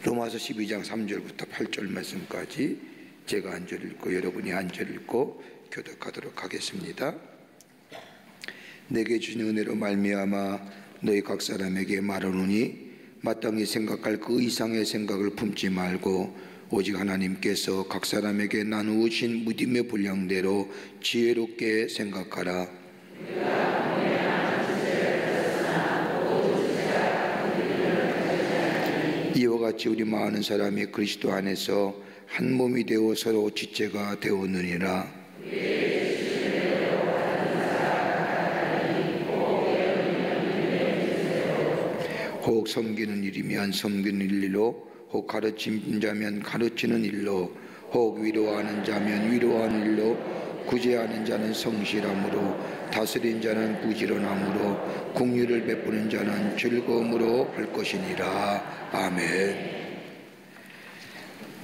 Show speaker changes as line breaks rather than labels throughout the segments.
로마서 12장 3절부터 8절 말씀까지 제가 한 절 읽고 여러분이 한 절 읽고 교독하도록 하겠습니다. 내게 주신 은혜로 말미암아 너희 각 사람에게 말하노니 마땅히 생각할 그 이상의 생각을 품지 말고 오직 하나님께서 각 사람에게 나누신 믿음의 분량대로 지혜롭게 생각하라. 이와 같이 우리 많은 사람이 그리스도 안에서 한 몸이 되어 서로 지체가 되었느니라. 혹 섬기는 일이면 섬기는 일로, 혹 가르치는 자면 가르치는 일로, 혹 위로하는 자면 위로하는 일로, 구제하는 자는 성실함으로, 다스린 자는 부지런함으로, 긍휼을 베푸는 자는 즐거움으로 할 것이니라. 아멘.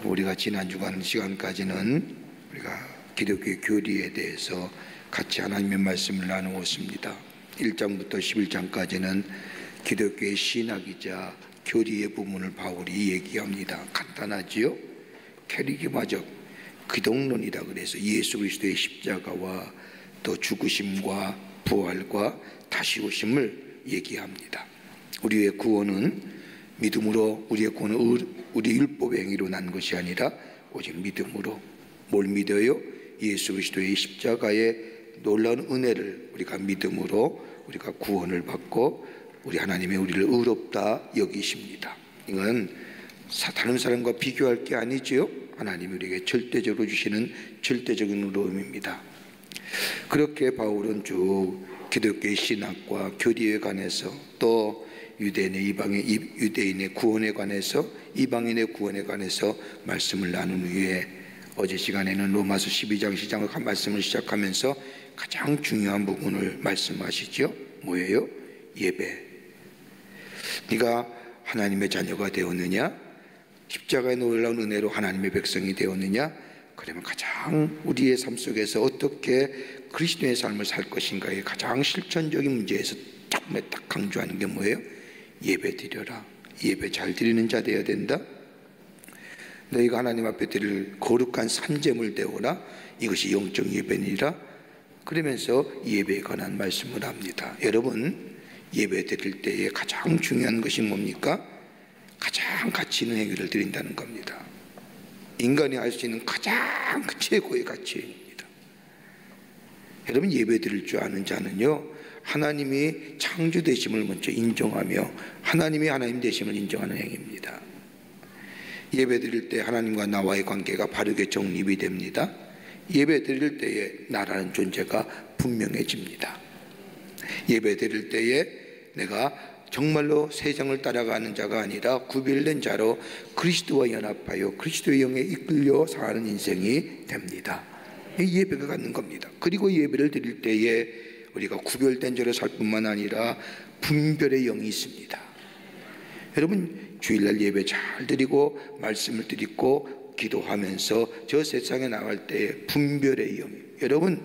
우리가 지난 주간 시간까지는 우리가 기독교의 교리에 대해서 같이 하나님의 말씀을 나누었습니다. 1장부터 11장까지는 기독교의 신학이자 교리의 부분을 바울이 얘기합니다. 간단하지요? 캐리그마적 기독론이라 그래서 예수 그리스도의 십자가와 또 죽으심과 부활과 다시 오심을 얘기합니다. 우리의 구원은 믿음으로, 우리의 구원은 우리 율법의 행위로 난 것이 아니라 오직 믿음으로. 뭘 믿어요? 예수 그리스도의 십자가의 놀라운 은혜를 우리가 믿음으로 우리가 구원을 받고 우리 하나님이 우리를 의롭다 여기십니다. 이건 다른 사람과 비교할 게 아니지요. 하나님이 우리에게 절대적으로 주시는 절대적인 의로움입니다. 그렇게 바울은 쭉 기독교의 신학과 교리에 관해서 또 유대인의 구원에 관해서 이방인의 구원에 관해서 말씀을 나눈 후에 어제 시간에는 로마서 12장 시작을 말씀을 시작하면서 가장 중요한 부분을 말씀하시죠. 뭐예요? 예배. 네가 하나님의 자녀가 되었느냐? 십자가의 놀라운 은혜로 하나님의 백성이 되었느냐? 그러면 가장 우리의 삶 속에서 어떻게 그리스도의 삶을 살 것인가에 가장 실천적인 문제에서 딱 강조하는 게 뭐예요? 예배 드려라. 예배 잘 드리는 자 되어야 된다. 너희가 하나님 앞에 드릴 거룩한 산제물 되오라. 이것이 영적 예배니라. 그러면서 예배에 관한 말씀을 합니다. 여러분, 예배 드릴 때에 가장 중요한 것이 뭡니까? 가장 가치 있는 행위를 드린다는 겁니다. 인간이 할 수 있는 가장 최고의 가치입니다. 여러분, 예배 드릴 줄 아는 자는요, 하나님이 창조되심을 먼저 인정하며 하나님이 하나님 되심을 인정하는 행위입니다. 예배 드릴 때 하나님과 나와의 관계가 바르게 정립이 됩니다. 예배 드릴 때에 나라는 존재가 분명해집니다. 예배 드릴 때에 내가 정말로 세상을 따라가는 자가 아니라 구별된 자로 그리스도와 연합하여 그리스도의 영에 이끌려 사는 인생이 됩니다. 이 예배가 갖는 겁니다. 그리고 예배를 드릴 때에 우리가 구별된 자로 살 뿐만 아니라 분별의 영이 있습니다. 여러분, 주일날 예배 잘 드리고 말씀을 드리고 기도하면서 저 세상에 나갈 때 분별의 영, 여러분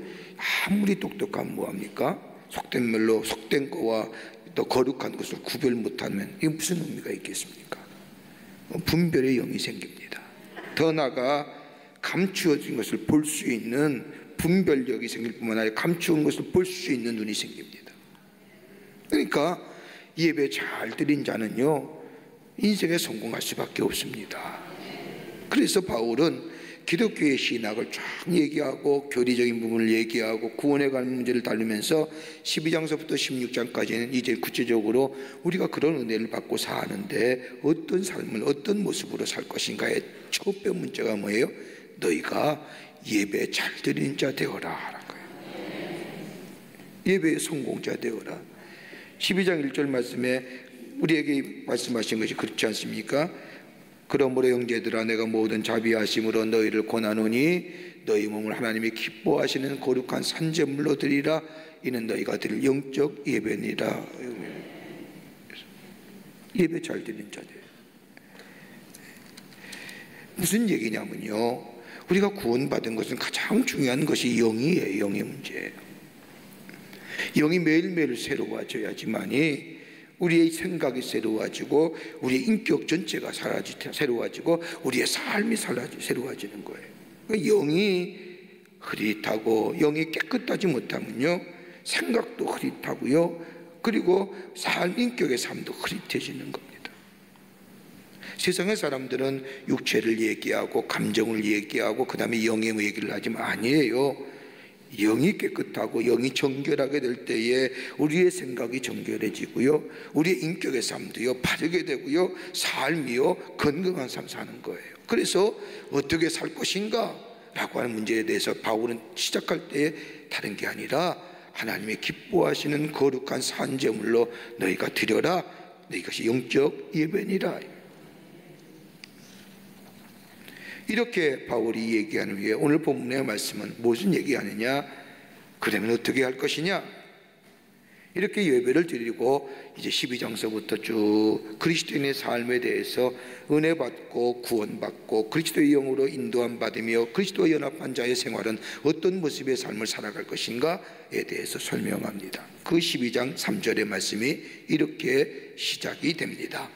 아무리 똑똑하면 뭐합니까? 속된 말로 속된 거와 또 거룩한 것을 구별 못하면 이게 무슨 의미가 있겠습니까? 분별의 영이 생깁니다. 더 나아가 감추어진 것을 볼 수 있는 분별력이 생길 뿐만 아니라 감추은 것을 볼 수 있는 눈이 생깁니다. 그러니까 예배 잘 드린 자는요, 인생에 성공할 수밖에 없습니다. 그래서 바울은 기독교의 신학을 쫙 얘기하고 교리적인 부분을 얘기하고 구원에 관한 문제를 다루면서 12장서부터 16장까지는 이제 구체적으로 우리가 그런 은혜를 받고 사는데 어떤 삶을 어떤 모습으로 살 것인가의 첫 번째 문제가 뭐예요? 너희가 예배 잘 드리는 자 되어라 하는 거예요. 예배의 성공자 되어라. 12장 1절 말씀에 우리에게 말씀하신 것이 그렇지 않습니까? 그러므로 형제들아, 내가 모든 자비하심으로 너희를 권하노니 너희 몸을 하나님이 기뻐하시는 거룩한 산제물로 드리라. 이는 너희가 드릴 영적 예배니라. 예배 잘 드리는 자들. 무슨 얘기냐면요, 우리가 구원받은 것은 가장 중요한 것이 영이에요. 영의 문제예요. 영이 매일매일 새로워져야지만이 우리의 생각이 새로워지고 우리의 인격 전체가 새로워지고 우리의 삶이 새로워지는 거예요. 영이 흐릿하고 영이 깨끗하지 못하면요, 생각도 흐릿하고요, 그리고 인격의 삶도 흐릿해지는 겁니다. 세상의 사람들은 육체를 얘기하고 감정을 얘기하고 그 다음에 영의 얘기를 하지만 아니에요. 영이 깨끗하고 영이 정결하게 될 때에 우리의 생각이 정결해지고요, 우리의 인격의 삶도요 바르게 되고요, 삶이요 건강한 삶 사는 거예요. 그래서 어떻게 살 것인가 라고 하는 문제에 대해서 바울은 시작할 때에 다른 게 아니라 하나님이 기뻐하시는 거룩한 산제물로 너희가 드려라, 이것이 영적 예배니라. 이렇게 바울이 얘기하는 후에 오늘 본문의 말씀은 무슨 얘기하느냐, 그러면 어떻게 할 것이냐, 이렇게 예배를 드리고 이제 12장서부터 쭉 그리스도인의 삶에 대해서 은혜 받고 구원받고 그리스도의 영으로 인도함 받으며 그리스도와 연합한 자의 생활은 어떤 모습의 삶을 살아갈 것인가에 대해서 설명합니다. 그 12장 3절의 말씀이 이렇게 시작이 됩니다.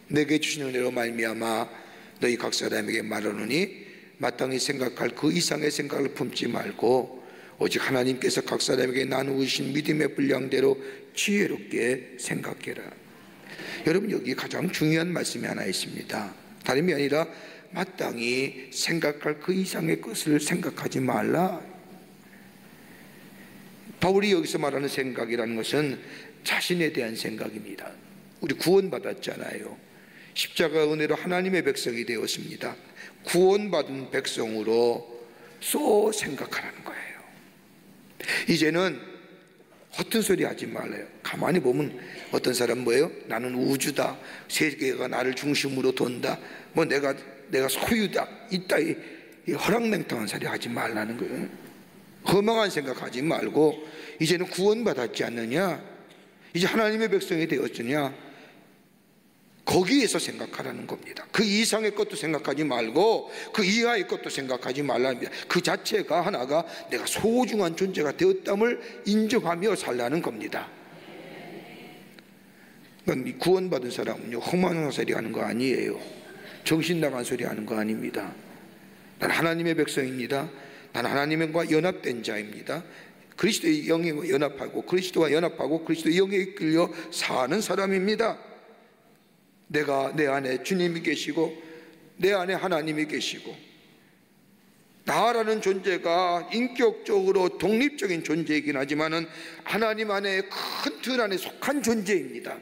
내게 주신 은혜로 말미암아 너희 각 사람에게 말하노니 마땅히 생각할 그 이상의 생각을 품지 말고 오직 하나님께서 각 사람에게 나누신 믿음의 분량대로 지혜롭게 생각해라. 여러분, 여기 가장 중요한 말씀이 하나 있습니다. 다름이 아니라 마땅히 생각할 그 이상의 것을 생각하지 말라. 바울이 여기서 말하는 생각이라는 것은 자신에 대한 생각입니다. 우리 구원받았잖아요. 십자가 은혜로 하나님의 백성이 되었습니다. 구원받은 백성으로 쏘 생각하라는 거예요. 이제는 허튼 소리 하지 말아요. 가만히 보면 어떤 사람 뭐예요? 나는 우주다, 세계가 나를 중심으로 돈다, 뭐 내가 소유다, 이따위 허랑맹탕한 소리 하지 말라는 거예요. 허망한 생각하지 말고 이제는 구원받았지 않느냐, 이제 하나님의 백성이 되었느냐, 거기에서 생각하라는 겁니다. 그 이상의 것도 생각하지 말고 그 이하의 것도 생각하지 말라는 겁니다. 그 자체가 하나가 내가 소중한 존재가 되었담을 인정하며 살라는 겁니다. 그러니까 구원받은 사람은요 험한 소리 하는 거 아니에요. 정신 나간 소리 하는 거 아닙니다. 난 하나님의 백성입니다. 난 하나님과 연합된 자입니다. 그리스도의 영에 연합하고 그리스도와 연합하고 그리스도의 영에 이끌려 사는 사람입니다. 내가 내 안에 주님이 계시고 내 안에 하나님이 계시고 나라는 존재가 인격적으로 독립적인 존재이긴 하지만은 하나님 안에 큰 틀 안에 속한 존재입니다.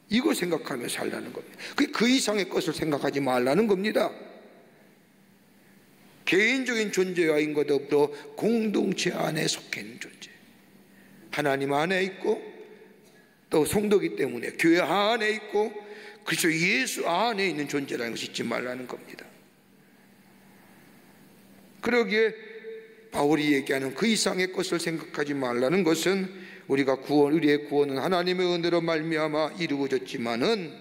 이거 생각하며 살라는 겁니다. 그 이상의 것을 생각하지 말라는 겁니다. 개인적인 존재와인 것 없도 공동체 안에 속해 있는 존재, 하나님 안에 있고 또 성도기 때문에 교회 안에 있고 그리스도 예수 안에 있는 존재라는 것을 잊지 말라는 겁니다. 그러기에 바울이 얘기하는 그 이상의 것을 생각하지 말라는 것은 우리의 구원은 하나님의 은혜로 말미암아 이루어졌지만은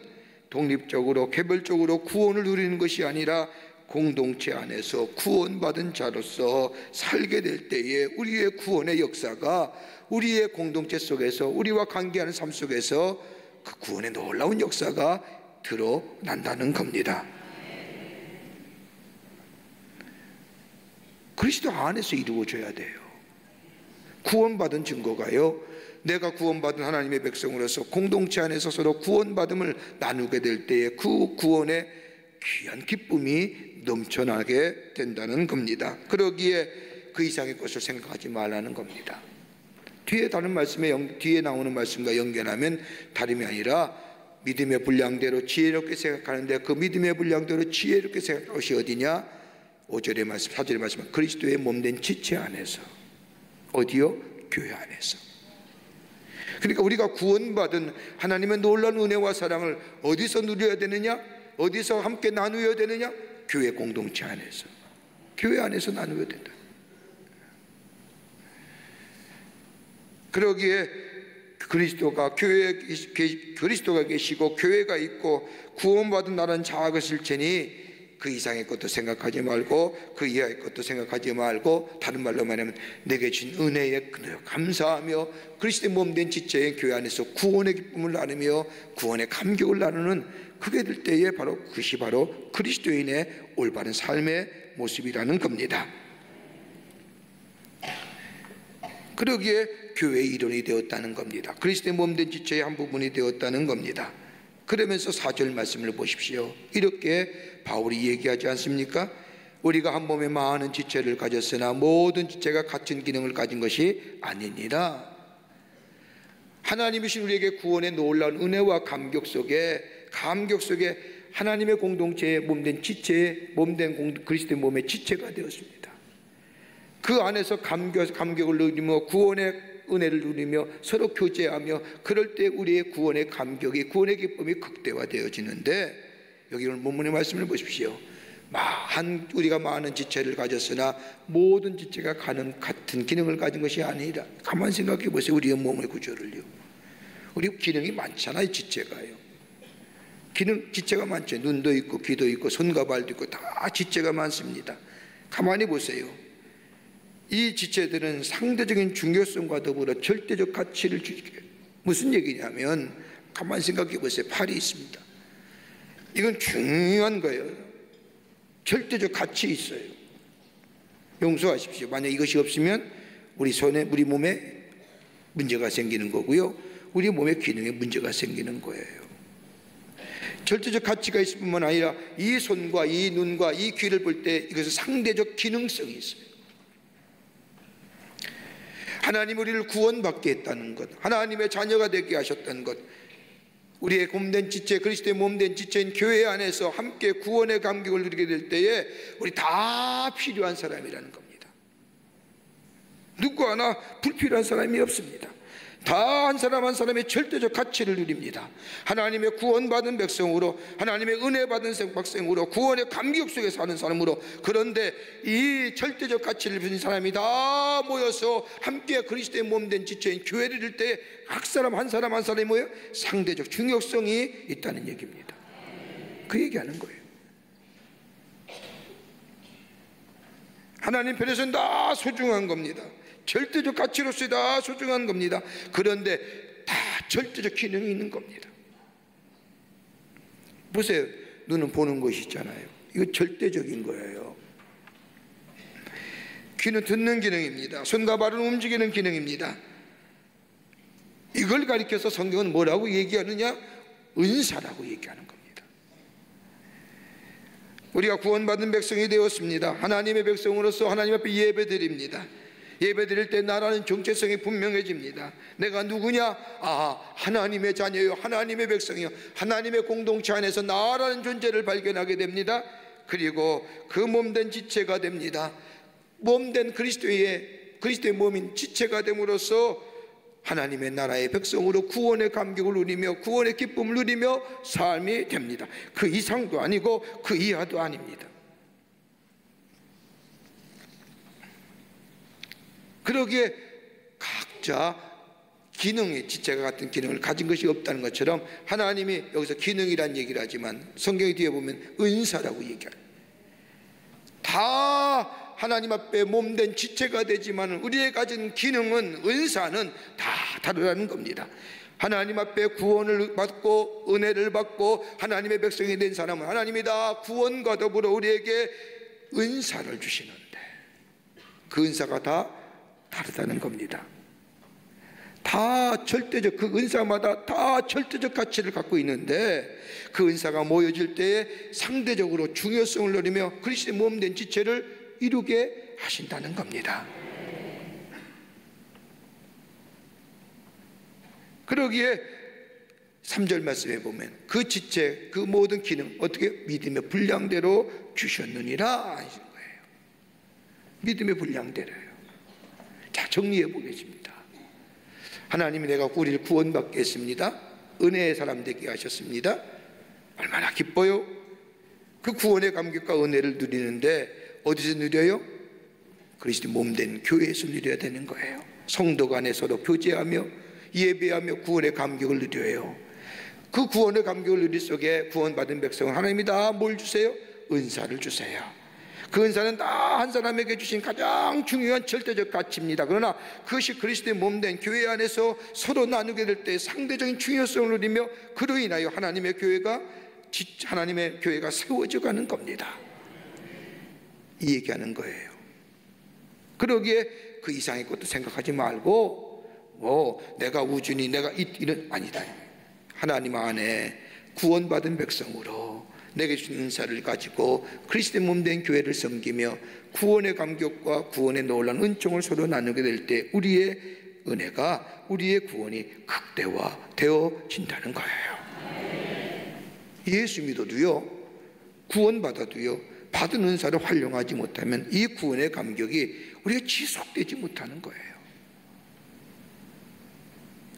독립적으로 개별적으로 구원을 누리는 것이 아니라 공동체 안에서 구원받은 자로서 살게 될 때에 우리의 구원의 역사가 우리의 공동체 속에서 우리와 관계하는 삶 속에서 그 구원의 놀라운 역사가 드러난다는 겁니다. 그리스도 안에서 이루어져야 돼요. 구원받은 증거가요, 내가 구원받은 하나님의 백성으로서 공동체 안에서 서로 구원받음을 나누게 될 때에 그 구원의 귀한 기쁨이 넘쳐나게 된다는 겁니다. 그러기에 그 이상의 것을 생각하지 말라는 겁니다. 뒤에 나오는 말씀과 연결하면 다름이 아니라 믿음의 분량대로 지혜롭게 생각하는데 그 믿음의 분량대로 지혜롭게 생각할 것이 어디냐? 5절의 말씀, 4절의 말씀, 그리스도의 몸된 지체 안에서. 어디요? 교회 안에서. 그러니까 우리가 구원받은 하나님의 놀라운 은혜와 사랑을 어디서 누려야 되느냐? 어디서 함께 나누어야 되느냐? 교회 공동체 안에서. 교회 안에서 나누어야 된다. 그러기에 그리스도가 계시고 교회가 있고 구원받은 나라는 자아가 실체니 그 이상의 것도 생각하지 말고 그 이하의 것도 생각하지 말고, 다른 말로 말하면 내게 주신 은혜에 감사하며 그리스도의 몸된 지체의 교회 안에서 구원의 기쁨을 나누며 구원의 감격을 나누는, 그게 될 때에 바로 그것이 바로 그리스도인의 올바른 삶의 모습이라는 겁니다. 그러기에 교회의 일원이 되었다는 겁니다. 그리스도의 몸된 지체의 한 부분이 되었다는 겁니다. 그러면서 4절 말씀을 보십시오. 이렇게 바울이 얘기하지 않습니까? 우리가 한 몸에 많은 지체를 가졌으나 모든 지체가 같은 기능을 가진 것이 아니니라. 하나님이신 우리에게 구원의 놀라운 은혜와 감격 속에 하나님의 공동체의 몸된 지체, 몸된 그리스도의 몸의 지체가 되었습니다. 그 안에서 감격을 누리며 구원의 은혜를 누리며 서로 교제하며, 그럴 때 우리의 구원의 감격이, 구원의 기쁨이 극대화되어지는데, 여기 오늘 본문의 말씀을 보십시오. 우리가 많은 지체를 가졌으나 모든 지체가 같은 기능을 가진 것이 아니라, 가만히 생각해 보세요. 우리의 몸의 구조를요. 우리 기능이 많잖아요. 지체가요. 지체가 많죠. 눈도 있고 귀도 있고 손과 발도 있고 다 지체가 많습니다. 가만히 보세요. 이 지체들은 상대적인 중요성과 더불어 절대적 가치를 주게. 무슨 얘기냐면, 가만히 생각해 보세요. 팔이 있습니다. 이건 중요한 거예요. 절대적 가치 있어요. 용서하십시오. 만약 이것이 없으면 우리 몸에 문제가 생기는 거고요, 우리 몸의 기능에 문제가 생기는 거예요. 절대적 가치가 있을 뿐만 아니라 이 손과 이 눈과 이 귀를 볼 때 이것은 상대적 기능성이 있어요. 하나님 우리를 구원받게 했다는 것, 하나님의 자녀가 되게 하셨다는 것, 우리의 몸된 지체, 그리스도의 몸된 지체인 교회 안에서 함께 구원의 감격을 누리게 될 때에 우리 다 필요한 사람이라는 겁니다. 누구 하나 불필요한 사람이 없습니다. 다 한 사람 한 사람의 절대적 가치를 누립니다. 하나님의 구원받은 백성으로, 하나님의 은혜 받은 백성으로, 구원의 감격 속에 사는 사람으로. 그런데 이 절대적 가치를 가진 사람이 다 모여서 함께 그리스도의 몸된 지체인 교회를 이룰 때 각 사람 한 사람이 모여 상대적 중요성이 있다는 얘기입니다. 그 얘기하는 거예요. 하나님 편에서는 다 소중한 겁니다. 절대적 가치로서 다 소중한 겁니다. 그런데 다 절대적 기능이 있는 겁니다. 보세요. 눈은 보는 것이 있잖아요. 이거 절대적인 거예요. 귀는 듣는 기능입니다. 손과 발은 움직이는 기능입니다. 이걸 가리켜서 성경은 뭐라고 얘기하느냐? 은사라고 얘기하는 겁니다. 우리가 구원받은 백성이 되었습니다. 하나님의 백성으로서 하나님 앞에 예배드립니다. 예배드릴 때 나라는 정체성이 분명해집니다. 내가 누구냐? 하나님의 자녀요, 하나님의 백성이요, 하나님의 공동체 안에서 나라는 존재를 발견하게 됩니다. 그리고 그 몸된 지체가 됩니다. 몸된 그리스도의 몸인 지체가 됨으로써 하나님의 나라의 백성으로 구원의 감격을 누리며 구원의 기쁨을 누리며 삶이 됩니다. 그 이상도 아니고 그 이하도 아닙니다. 그러기에 각자 기능이, 지체가 같은 기능을 가진 것이 없다는 것처럼 하나님이 여기서 기능이란 얘기를 하지만 성경 뒤에 보면 은사라고 얘기해요. 다 하나님 앞에 몸된 지체가 되지만 우리의 가진 기능은, 은사는 다 다르다는 겁니다. 하나님 앞에 구원을 받고 은혜를 받고 하나님의 백성이 된 사람은 하나님이 다 구원과 더불어 우리에게 은사를 주시는데 그 은사가 다 다르다는 겁니다. 다 절대적, 그 은사마다 다 절대적 가치를 갖고 있는데 그 은사가 모여질 때에 상대적으로 중요성을 누리며 그리스도의 몸된 지체를 이루게 하신다는 겁니다. 그러기에 3절 말씀에 보면 그 지체, 그 모든 기능 어떻게 믿음의 분량대로 주셨느니라 하신 거예요. 믿음의 분량대로요. 자, 정리해 보겠습니다. 하나님이 내가 우리를 구원받게 했습니다. 은혜의 사람 되게 하셨습니다. 얼마나 기뻐요. 그 구원의 감격과 은혜를 누리는데 어디서 누려요? 그리스도 몸된 교회에서 누려야 되는 거예요. 성도 간에 서로 교제하며 예배하며 구원의 감격을 누려요. 그 구원의 감격을 누릴 속에 구원받은 백성은 하나님이 다 뭘 주세요? 은사를 주세요. 그 은사는 다 한 사람에게 주신 가장 중요한 절대적 가치입니다. 그러나 그것이 그리스도의 몸된 교회 안에서 서로 나누게 될 때 상대적인 중요성을 누리며 그로 인하여 하나님의 교회가 세워져 가는 겁니다. 이 얘기하는 거예요. 그러기에 그 이상의 것도 생각하지 말고 내가 우준이 내가 이런 아니다. 하나님 안에 구원받은 백성으로 내게 주신 은사를 가지고 그리스도의 몸된 교회를 섬기며 구원의 감격과 구원의 놀라운 은총을 서로 나누게 될 때 우리의 은혜가, 우리의 구원이 극대화되어진다는 거예요. 예수 믿어도요, 구원받아도요, 받은 은사를 활용하지 못하면 이 구원의 감격이 우리가 지속되지 못하는 거예요.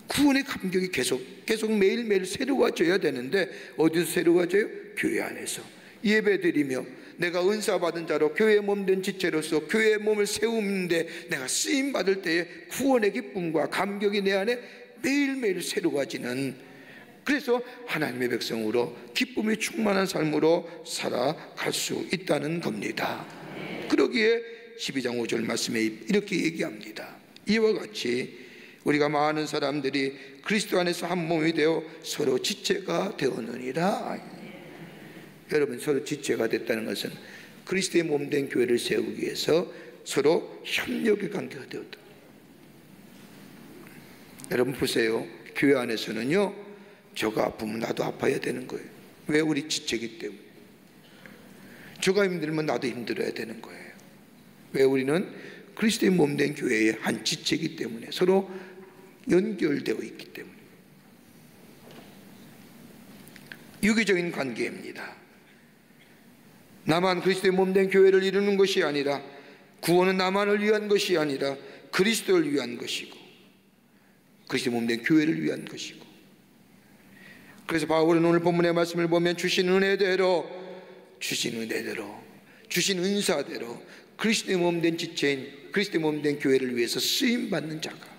구원의 감격이 계속 매일매일 새로워져야 되는데 어디서 새로워져요? 교회 안에서 예배드리며 내가 은사받은 자로 교회의 몸된 지체로서 교회의 몸을 세우는데 내가 쓰임받을 때에 구원의 기쁨과 감격이 내 안에 매일매일 새로워지는, 그래서 하나님의 백성으로 기쁨이 충만한 삶으로 살아갈 수 있다는 겁니다. 그러기에 12장 5절 말씀에 이렇게 얘기합니다. 이와 같이 우리가 많은 사람들이 그리스도 안에서 한 몸이 되어 서로 지체가 되었느니라. 여러분, 서로 지체가 됐다는 것은 그리스도의 몸된 교회를 세우기 위해서 서로 협력의 관계가 되었다. 여러분 보세요. 교회 안에서는요, 저가 아프면 나도 아파야 되는 거예요. 왜? 우리 지체이기 때문에. 저가 힘들면 나도 힘들어야 되는 거예요. 왜? 우리는 그리스도의 몸된 교회의 한 지체이기 때문에, 서로 연결되어 있기 때문에. 유기적인 관계입니다. 나만 그리스도의 몸된 교회를 이루는 것이 아니라, 구원은 나만을 위한 것이 아니라 그리스도를 위한 것이고 그리스도의 몸된 교회를 위한 것이고. 그래서 바울은 오늘 본문의 말씀을 보면 주신 은혜대로, 주신 은사대로 그리스도의 몸된 지체인 그리스도의 몸된 교회를 위해서 쓰임받는 자가.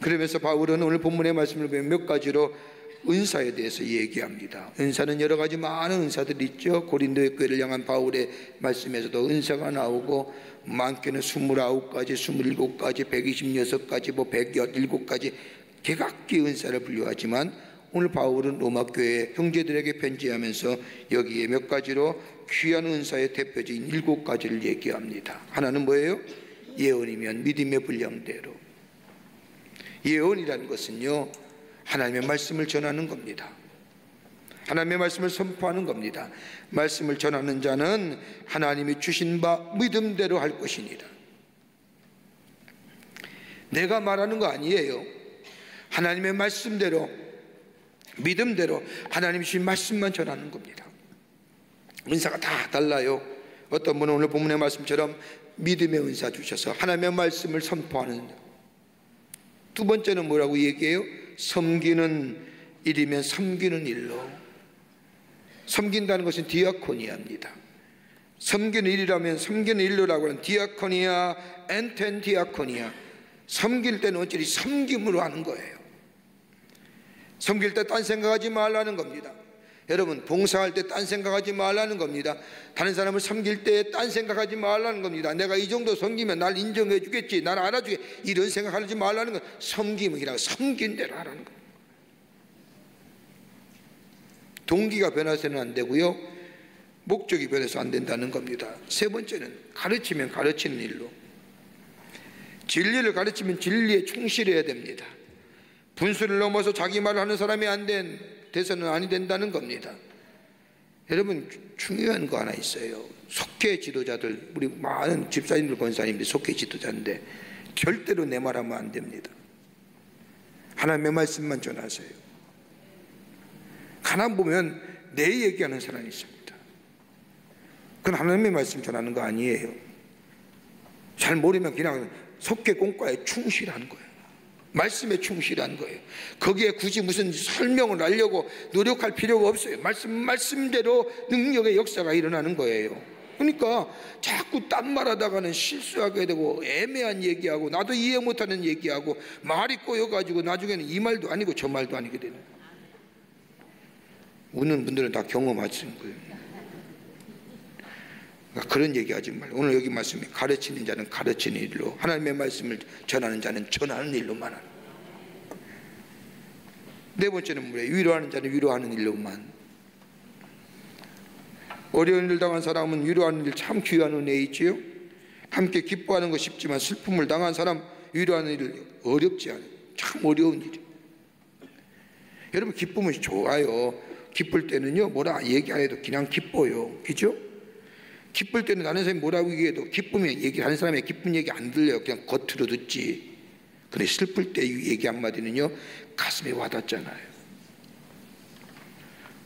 그러면서 바울은 오늘 본문의 말씀을 보면 몇 가지로 은사에 대해서 얘기합니다. 은사는 여러 가지 많은 은사들이 있죠. 고린도의 교회를 향한 바울의 말씀에서도 은사가 나오고 많게는 29가지, 27가지, 126가지, 117가지 개각기 은사를 분류하지만 오늘 바울은 로마 교회 형제들에게 편지하면서 여기에 몇 가지로 귀한 은사의 대표적인 7가지를 얘기합니다. 하나는 뭐예요? 예언이면 믿음의 분량대로. 예언이라는 것은요, 하나님의 말씀을 전하는 겁니다. 하나님의 말씀을 선포하는 겁니다. 말씀을 전하는 자는 하나님이 주신 바 믿음대로 할 것이니라. 내가 말하는 거 아니에요. 하나님의 말씀대로, 믿음대로 하나님이 주신 말씀만 전하는 겁니다. 은사가 다 달라요. 어떤 분은 오늘 본문의 말씀처럼 믿음의 은사 주셔서 하나님의 말씀을 선포하는. 두 번째는 뭐라고 얘기해요? 섬기는 일이면 섬기는 일로. 섬긴다는 것은 디아코니아입니다. 섬기는 일이라면 섬기는 일로라고 하는 디아코니아, 엔텐 디아코니아. 섬길 때는 어찌리 섬김으로 하는 거예요. 섬길 때 딴 생각하지 말라는 겁니다. 여러분, 봉사할 때 딴 생각하지 말라는 겁니다. 다른 사람을 섬길 때 딴 생각하지 말라는 겁니다. 내가 이 정도 섬기면 날 인정해 주겠지, 날 알아주겠지, 이런 생각하지 말라는 건 섬김이라고, 섬긴 대로 하라는 겁니다. 동기가 변해서는 안 되고요, 목적이 변해서 안 된다는 겁니다. 세 번째는 가르치면 가르치는 일로. 진리를 가르치면 진리에 충실해야 됩니다. 분수를 넘어서 자기 말을 하는 사람이 돼서는 아니 된다는 겁니다. 여러분, 중요한 거 하나 있어요. 속회 지도자들, 우리 많은 집사님들, 권사님들이 속회 지도자인데 절대로 내 말하면 안 됩니다. 하나님의 말씀만 전하세요. 가만 보면 내 얘기하는 사람이 있습니다. 그건 하나님의 말씀 전하는 거 아니에요. 잘 모르면 그냥 속회 공과에 충실한 거예요. 말씀에 충실한 거예요. 거기에 굳이 무슨 설명을 하려고 노력할 필요가 없어요. 말씀대로 능력의 역사가 일어나는 거예요. 그러니까 자꾸 딴 말하다가는 실수하게 되고 애매한 얘기하고 나도 이해 못하는 얘기하고 말이 꼬여가지고 나중에는 이 말도 아니고 저 말도 아니게 되는. 웃는 분들은 다 경험하신 거예요. 그러니까 그런 얘기하지 말고 오늘 여기 말씀이 가르치는 자는 가르치는 일로, 하나님의 말씀을 전하는 자는 전하는 일로만 하는. 네 번째는 뭐예요? 위로하는 자는 위로하는 일로만. 어려운 일 당한 사람은 위로하는 일 참 귀한 은혜이지요. 함께 기뻐하는 거 쉽지만 슬픔을 당한 사람 위로하는 일 어렵지 않아요. 참 어려운 일이에요. 여러분 기쁨은 좋아요. 기쁠 때는요 뭐라 얘기 안 해도 그냥 기뻐요. 그죠? 기쁠 때는 다른 사람이 뭐라고 얘기해도 기쁘면 다른 사람의 기쁜 얘기 안 들려요. 그냥 겉으로 듣지. 근데 슬플 때 이 얘기 한마디는요 가슴에 와닿잖아요.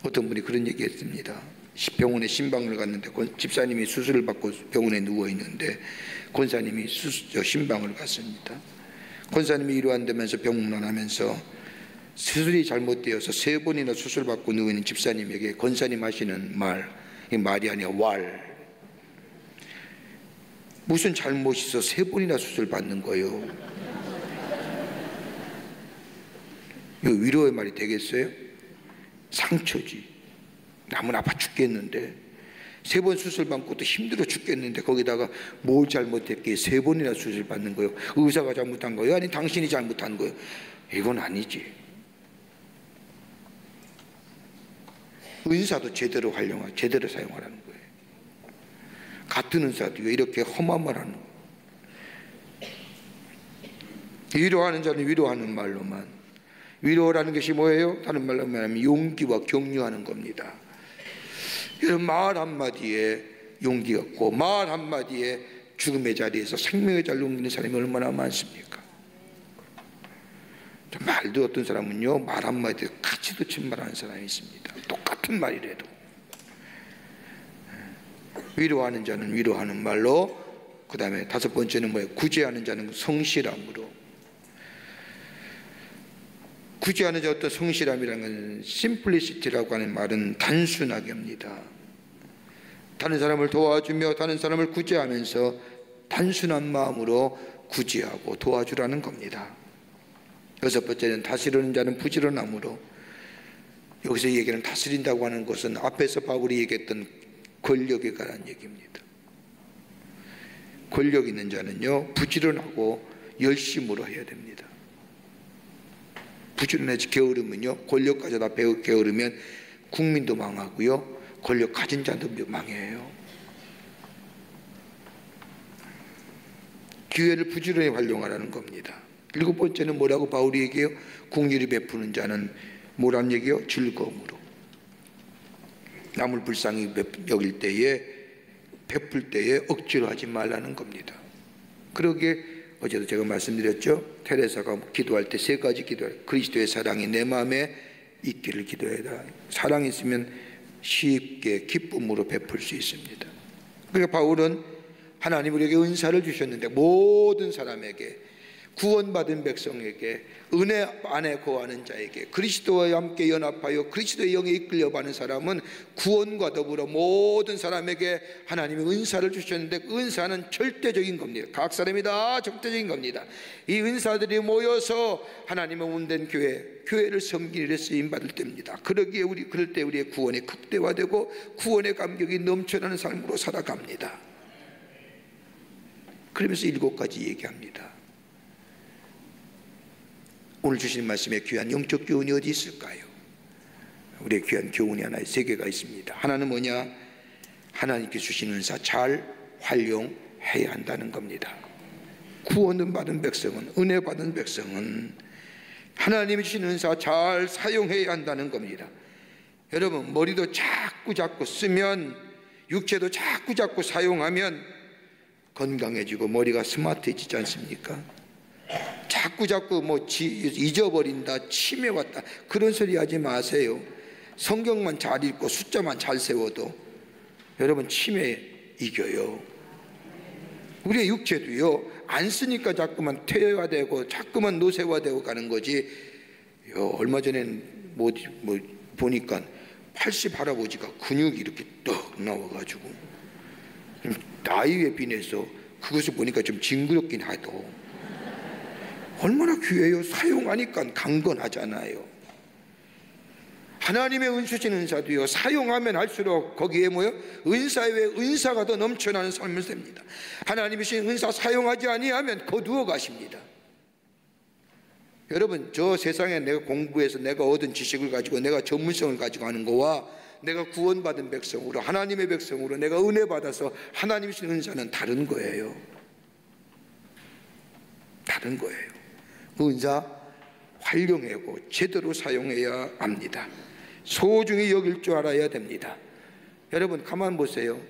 어떤 분이 그런 얘기 했습니다. 병원에 신방을 갔는데 집사님이 수술을 받고 병원에 누워있는데 권사님이 신방을 갔습니다. 권사님이 위로한다면서 병문안하면서 수술이 잘못되어서 3번이나 수술받고 누워있는 집사님에게 권사님 하시는 말이 아니라 왈. 무슨 잘못이 있어 3번이나 수술받는 거예요. 이거 위로의 말이 되겠어요? 상처지. 남은 아파 죽겠는데 3번 수술 받고 또 힘들어 죽겠는데 거기다가 뭘 잘못했기에 3번이나 수술 받는 거예요? 의사가 잘못한 거예요? 아니 당신이 잘못한 거예요? 이건 아니지. 은사도 제대로 제대로 사용하라는 거예요. 같은 은사도 이렇게 험한 말 하는 거예요. 위로하는 자는 위로하는 말로만. 위로라는 것이 뭐예요? 다른 말로 말하면 용기와 격려하는 겁니다. 말 한마디에 용기 갖고 말 한마디에 죽음의 자리에서 생명의 자리로 옮기는 사람이 얼마나 많습니까? 말도 어떤 사람은요 말 한마디에 가치도 침말하는 사람이 있습니다. 똑같은 말이라도. 위로하는 자는 위로하는 말로, 그 다음에 5번째는 뭐예요? 구제하는 자는 성실함으로. 구제하는 자 어떤 성실함이라는 것은 심플리시티라고 하는 말은 단순하게 합니다. 다른 사람을 도와주며 다른 사람을 구제하면서 단순한 마음으로 구제하고 도와주라는 겁니다. 6번째는 다스리는 자는 부지런함으로. 여기서 얘기하는 다스린다고 하는 것은 앞에서 바울이 얘기했던 권력에 관한 얘기입니다. 권력 있는 자는요 부지런하고 열심으로 해야 됩니다. 부지런해서 게으르면요 권력까지 다 게으르면 국민도 망하고요 권력 가진 자도 망해요. 기회를 부지런히 활용하라는 겁니다. 7번째는 뭐라고 바울이 얘기해요? 긍휼히 베푸는 자는 뭐란 얘기요? 즐거움으로. 남을 불쌍히 여길 때에 베풀 때에 억지로 하지 말라는 겁니다. 그러기에 어제도 제가 말씀드렸죠. 테레사가 기도할 때 3가지 기도해요. 그리스도의 사랑이 내 마음에 있기를 기도해라. 사랑이 있으면 쉽게 기쁨으로 베풀 수 있습니다. 그러니까 바울은 하나님 우리에게 은사를 주셨는데 모든 사람에게, 구원받은 백성에게, 은혜 안에 거하는 자에게, 그리스도와 함께 연합하여 그리스도의 영에 이끌려가는 사람은 구원과 더불어 모든 사람에게 하나님이 은사를 주셨는데 그 은사는 절대적인 겁니다. 각 사람이 다 절대적인 겁니다. 이 은사들이 모여서 하나님의 온된 교회를 섬기는 일에 쓰임받을 때입니다. 그럴 때 우리의 구원이 극대화되고 구원의 감격이 넘쳐나는 삶으로 살아갑니다. 그러면서 7가지 얘기합니다. 오늘 주신 말씀에 귀한 영적 교훈이 어디 있을까요? 우리의 귀한 교훈이 하나의 3개가 있습니다. 하나는 뭐냐? 하나님께 주신 은사 잘 활용해야 한다는 겁니다. 구원을 받은 백성은, 은혜 받은 백성은 하나님이 주신 은사 잘 사용해야 한다는 겁니다. 여러분 머리도 자꾸 쓰면, 육체도 자꾸 사용하면 건강해지고 머리가 스마트해지지 않습니까? 자꾸 잊어버린다, 치매 왔다, 그런 소리 하지 마세요. 성경만 잘 읽고 숫자만 잘 세워도 여러분 치매 이겨요. 우리의 육체도요 안 쓰니까 자꾸만 퇴화되고 자꾸만 노쇠화되고 가는 거지. 얼마 전에 보니까 80 할아버지가 근육이 이렇게 떡 나와가지고 나이에 비해서 그것을 보니까 좀 징그럽긴 하도 얼마나 귀해요. 사용하니까 강건하잖아요. 하나님의 은수신 은사도요, 사용하면 할수록 거기에 뭐요? 은사 외에 은사가 더 넘쳐나는 삶을 삽니다. 하나님이 주신 은사 사용하지 아니하면 거두어 가십니다. 여러분, 저 세상에 내가 공부해서 내가 얻은 지식을 가지고 내가 전문성을 가지고 하는 거와 내가 구원받은 백성으로, 하나님의 백성으로 내가 은혜 받아서 하나님이 주신 은사는 다른 거예요. 다른 거예요. 그 은사 활용하고 제대로 사용해야 합니다. 소중히 여길 줄 알아야 됩니다. 여러분, 가만 보세요.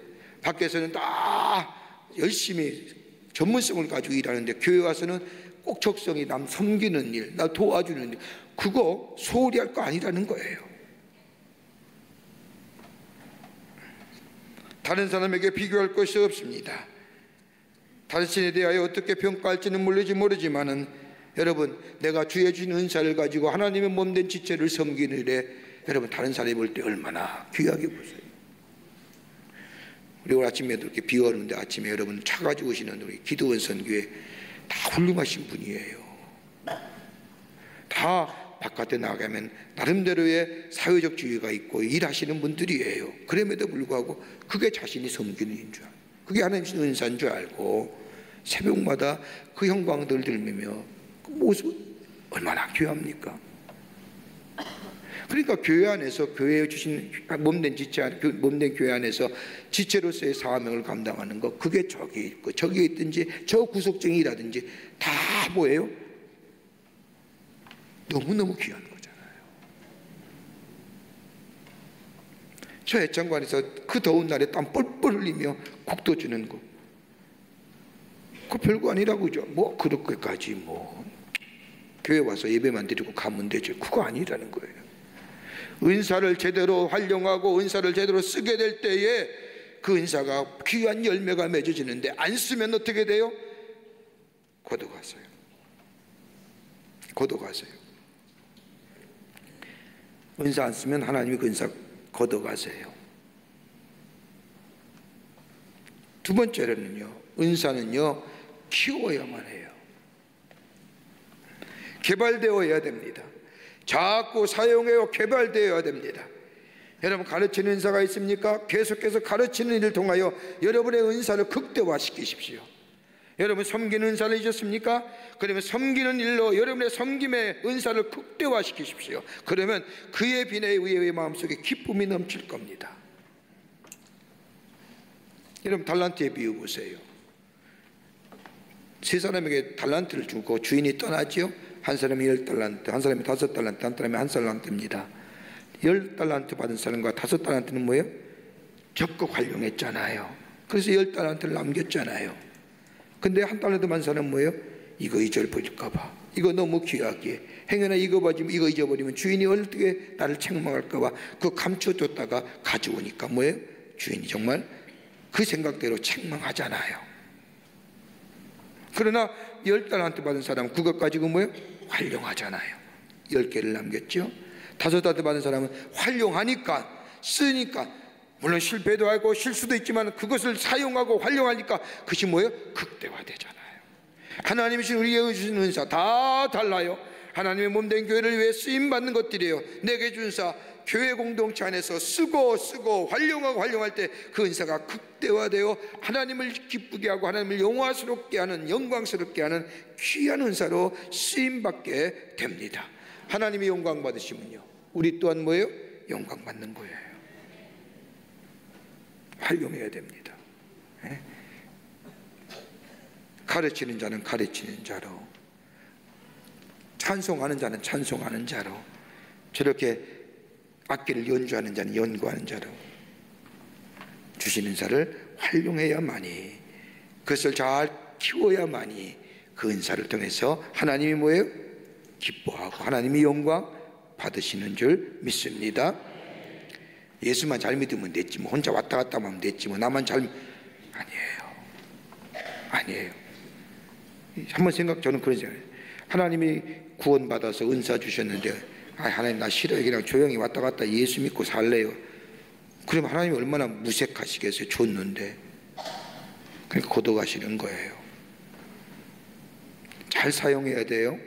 밖에서는 다 열심히 전문성을 가지고 일하는데 교회 와서는 꼭 적성이 남 섬기는 일, 나 도와주는 일, 그거 소홀히 할 거 아니라는 거예요. 다른 사람에게 비교할 것이 없습니다. 당신에 대하여 어떻게 평가할지는 모르지만은 여러분, 내가 주의 주신 은사를 가지고 하나님의 몸된 지체를 섬기는 일에 여러분, 다른 사람이 볼 때 얼마나 귀하게 보세요. 우리 오늘 아침에도 이렇게 비 오는데 아침에 여러분 차 가지고 오시는 우리 기도원 선교회 다 훌륭하신 분이에요. 다 바깥에 나가면 나름대로의 사회적 지위가 있고 일하시는 분들이에요. 그럼에도 불구하고 그게 자신이 섬기는 일인 줄 알고, 그게 하나님의 은사인 줄 알고 새벽마다 그 형광들 들면서 그 모습 얼마나 귀합니까? 그러니까 교회 안에서, 교회에 주신 몸된 지체, 몸된 교회 안에서 지체로서의 사명을 감당하는 거, 그게 저기 있고 저기 있든지 저 구석쟁이라든지 다 뭐예요? 너무너무 귀한 거잖아요. 저 애창관에서 그 더운 날에 땀 뻘뻘 흘리며 국도 주는 거, 그 별거 아니라고 그죠? 뭐 그렇게까지 뭐 교회 와서 예배만 드리고 가면 되죠. 그거 아니라는 거예요. 은사를 제대로 활용하고 은사를 제대로 쓰게 될 때에 그 은사가 귀한 열매가 맺어지는데, 안 쓰면 어떻게 돼요? 걷어가세요. 걷어가세요. 은사 안 쓰면 하나님이 그 은사 걷어가세요. 두 번째로는요, 은사는요 키워야만 해요. 개발되어야 됩니다. 자꾸 사용해요. 개발되어야 됩니다. 여러분, 가르치는 은사가 있습니까? 계속해서 가르치는 일을 통하여 여러분의 은사를 극대화시키십시오. 여러분, 섬기는 은사를 잊었습니까? 그러면 섬기는 일로 여러분의 섬김의 은사를 극대화시키십시오. 그러면 그의 비내에 의해 마음속에 기쁨이 넘칠 겁니다. 여러분, 달란트에 비유 보세요. 세 사람에게 달란트를 주고 주인이 떠나지요. 한 사람이 10달란트, 한 사람이 5달란트, 한 사람이 1달란트입니다. 10달란트 받은 사람과 5달란트는 뭐예요? 적극 활용했잖아요. 그래서 10달란트를 남겼잖아요. 근데 1달란트 받은 사람은 뭐예요? 이거 잊어버릴까봐, 이거 너무 귀하게 행여나 이거 잊어버리면 주인이 어떻게 나를 책망할까봐 그거 감춰뒀다가 가져오니까 뭐예요? 주인이 정말 그 생각대로 책망하잖아요. 그러나 10달란트 받은 사람은 그것 가지고 뭐예요? 활용하잖아요. 10개를 남겼죠. 5달란트 받은 사람은 활용하니까, 쓰니까, 물론 실패도 하고 실수도 있지만 그것을 사용하고 활용하니까 그것이 뭐예요? 극대화되잖아요. 하나님이 주신 우리에게 주신 은사 다 달라요. 하나님의 몸된 교회를 위해 쓰임받는 것들이에요. 내게 준 은사, 교회 공동체 안에서 쓰고 활용하고 활용할 때 그 은사가 극대화되어 하나님을 기쁘게 하고 하나님을 영화스럽게 하는, 영광스럽게 하는 귀한 은사로 쓰임받게 됩니다. 하나님이 영광 받으시면요, 우리 또한 뭐예요? 영광 받는 거예요. 활용해야 됩니다. 가르치는 자는 가르치는 자로, 찬송하는 자는 찬송하는 자로, 저렇게 악기를 연주하는 자는 연구하는 자로 주신 은사를 활용해야만이, 그것을 잘 키워야만이 그 은사를 통해서 하나님이 뭐예요? 기뻐하고 하나님이 영광 받으시는 줄 믿습니다. 예수만 잘 믿으면 됐지 뭐, 혼자 왔다 갔다 하면 됐지 뭐, 나만 잘, 아니에요. 한번 저는 그런 생각해요. 하나님이 구원받아서 은사 주셨는데, 하나님 나 싫어요, 그냥 조용히 왔다 갔다 예수 믿고 살래요. 그럼 하나님이 얼마나 무색하시겠어요. 줬는데. 그러니까 걷어가시는 거예요. 잘 사용해야 돼요.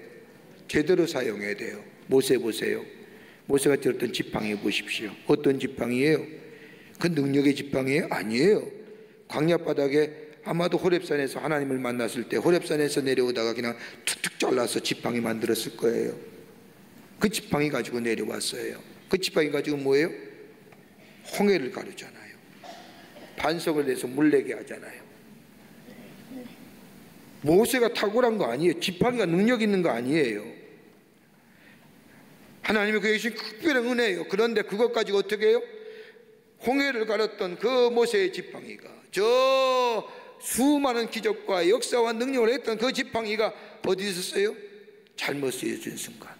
제대로 사용해야 돼요. 모세 보세요. 모세가 들었던 지팡이 보십시오. 어떤 지팡이에요? 그 능력의 지팡이에요? 아니에요. 광야 바닥에 아마도 호렙산에서 하나님을 만났을 때 호렙산에서 내려오다가 그냥 툭툭 잘라서 지팡이 만들었을 거예요. 그 지팡이 가지고 내려왔어요. 그 지팡이 가지고 뭐예요? 홍해를 가르잖아요. 반석을 내서 물 내게 하잖아요. 모세가 탁월한 거 아니에요. 지팡이가 능력 있는 거 아니에요. 하나님이 그에게 주신 특별한 은혜예요. 그런데 그것 가지고 어떻게 해요? 홍해를 가렸던 그 모세의 지팡이가, 저 수많은 기적과 역사와 능력을 했던 그 지팡이가 어디 있었어요? 잘못 쓰여진 순간,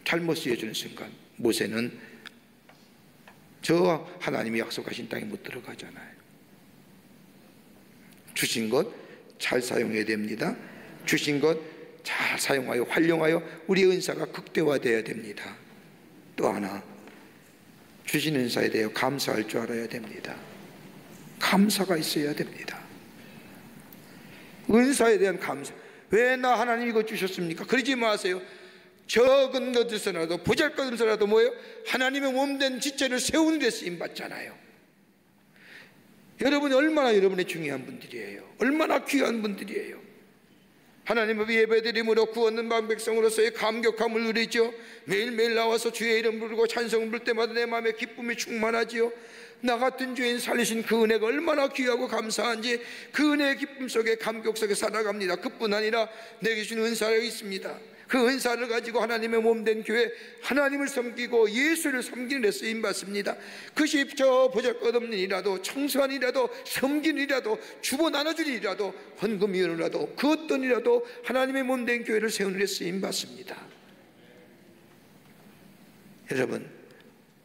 잘못 쓰여지는 순간 모세는 저 하나님이 약속하신 땅에 못 들어가잖아요. 주신 것 잘 사용해야 됩니다. 주신 것 잘 사용하여 활용하여 우리의 은사가 극대화되어야 됩니다. 또 하나, 주신 은사에 대해 감사할 줄 알아야 됩니다. 감사가 있어야 됩니다. 은사에 대한 감사. 왜 나 하나님 이거 주셨습니까? 그러지 마세요. 적은 것에서라도 보잘것에서라도 뭐예요? 하나님의 몸된 지체를 세우는 데 쓰임 받잖아요. 여러분이 얼마나 여러분의 중요한 분들이에요. 얼마나 귀한 분들이에요. 하나님 앞에 예배드림으로 구원은 백성으로서의 감격함을 누리죠. 매일매일 나와서 주의 이름 부르고 찬송을 부를 때마다 내 마음에 기쁨이 충만하지요. 나 같은 죄인 살리신 그 은혜가 얼마나 귀하고 감사한지 그 은혜의 기쁨 속에 감격 속에 살아갑니다. 그뿐 아니라 내게 주신 은사가 있습니다. 그 은사를 가지고 하나님의 몸된 교회, 하나님을 섬기고 예수를 섬기는 데 쓰임받습니다. 그것이 저 보잘것없는 일이라도, 청소한 일이라도, 섬기는 일이라도, 주고 나눠주는 일이라도, 헌금위원이라도, 그 어떤 일이라도 하나님의 몸된 교회를 세우는 데 쓰임받습니다. 여러분,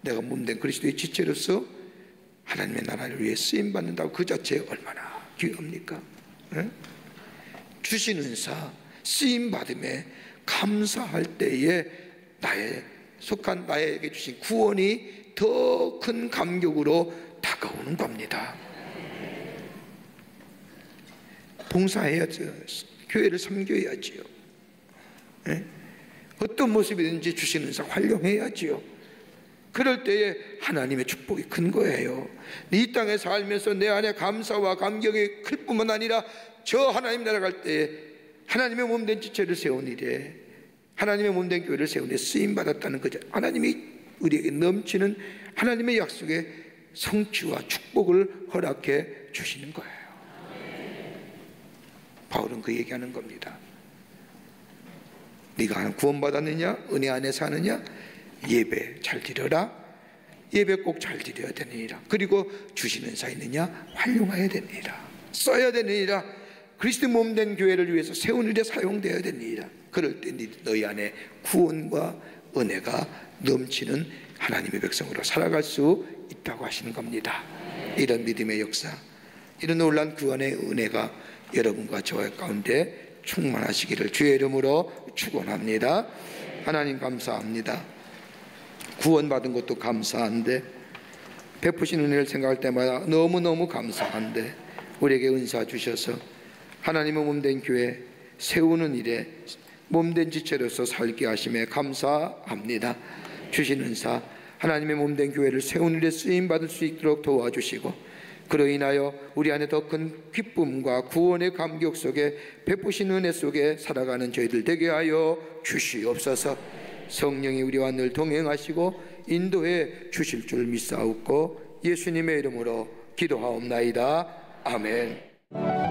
내가 몸된 그리스도의 지체로서 하나님의 나라를 위해 쓰임받는다고 그 자체에 얼마나 귀합니까? 네? 주신 은사, 쓰임받음에 감사할 때에 속한 나에게 주신 구원이 더 큰 감격으로 다가오는 겁니다. 봉사해야죠. 교회를 섬겨야지요. 네? 어떤 모습이든지 주신 은사 활용해야지요. 그럴 때에 하나님의 축복이 큰 거예요. 이 땅에 살면서 내 안에 감사와 감격이 클 뿐만 아니라 저 하나님 나라 갈 때에 하나님의 몸된 지체를 세운 일에, 하나님의 몸된 교회를 세운 데 쓰임받았다는 거죠. 하나님이 우리에게 넘치는 하나님의 약속의 성취와 축복을 허락해 주시는 거예요. 바울은 그 얘기하는 겁니다. 네가 구원받았느냐? 은혜 안에 사느냐? 예배 잘 드려라. 예배 꼭 잘 드려야 되느니라. 그리고 주시는 사 있느냐? 활용해야 되느니라. 써야 되느니라. 그리스도 몸된 교회를 위해서 세운 일에 사용되어야 되느니라. 그럴 때 너희 안에 구원과 은혜가 넘치는 하나님의 백성으로 살아갈 수 있다고 하시는 겁니다. 이런 믿음의 역사, 이런 놀라운 구원의 은혜가 여러분과 저의 가운데 충만하시기를 주의 이름으로 축원합니다. 하나님 감사합니다. 구원받은 것도 감사한데, 베푸신 은혜를 생각할 때마다 너무너무 감사한데, 우리에게 은사 주셔서 하나님의 몸된 교회 세우는 일에 몸된 지체로서 살게 하심에 감사합니다. 주신 은사, 하나님의 몸된 교회를 세우는 일에 쓰임받을 수 있도록 도와주시고, 그로 인하여 우리 안에 더 큰 기쁨과 구원의 감격 속에 베푸신 은혜 속에 살아가는 저희들 되게 하여 주시옵소서. 성령이 우리와 늘 동행하시고 인도해 주실 줄 믿사옵고 예수님의 이름으로 기도하옵나이다. 아멘.